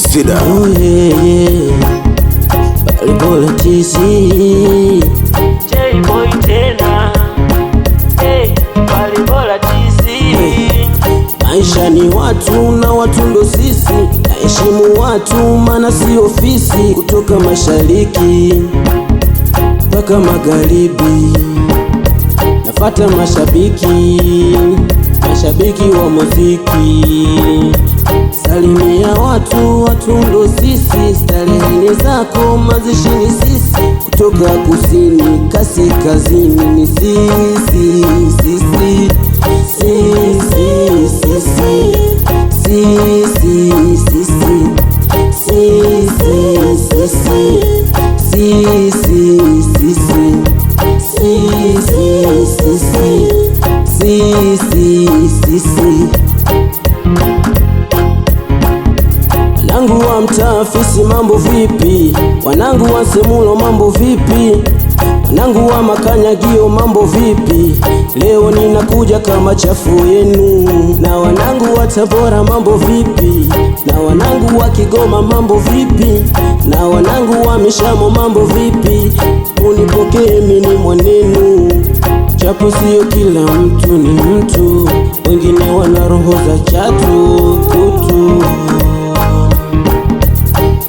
Sida. Oh yeah, yeah. Balibola TC J-Boy tena. Hey, Balibola TC. Maisha ni watu na watu ndo sisi, naheshimu watu maana si ofisi. Kutoka mashariki mpaka magharibi, nafata mashabiki wa muziki. Salimia watu, watu ndo sisi, stareheni zako mazishini sisi. Kutoka kusini kaskazini ni sisi, sisi, sisi, sisi, sisi, sisi. Wanangu wa Mtafisi mambo vipi? Wanangu wa Semulo mambo vipi? Wanangu wa Makanyagio mambo vipi? Leo ninakuja kama chafu yenu. Na wanangu wa Tabora mambo vipi? Na wanangu wa Kigoma mambo vipi? Na wanangu wa Mishamo mambo vipi? Unipokee mimi mwanenu, japo sio kila mtu ni mtu, wengine wana roho za chatu kutu.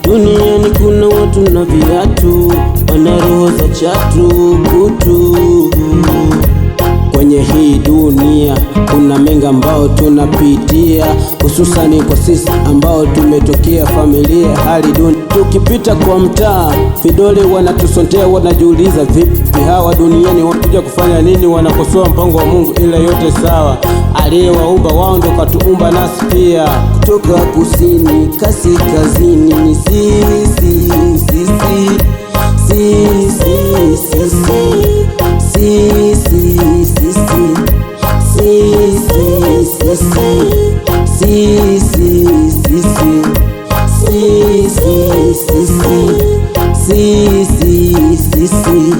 Duniani kuna watu na viatu, wana roho za chatu kutu. Kwenye hii dunia kuna mengi ambao tunapitia, hususani kwa sisi ambao tumetokea familia hali duni. Tukipita kwa mtaa vidole wanatusontea, wanajiuliza vipi hawa duniani wanakuja kufanya nini? Wanakosoa mpango wa Mungu, ila yote sawa, aliyewaumba wao ndo katuumba nasi pia. Kutoka kusini kaskazini ni sisi, sisi, sisi, sisi.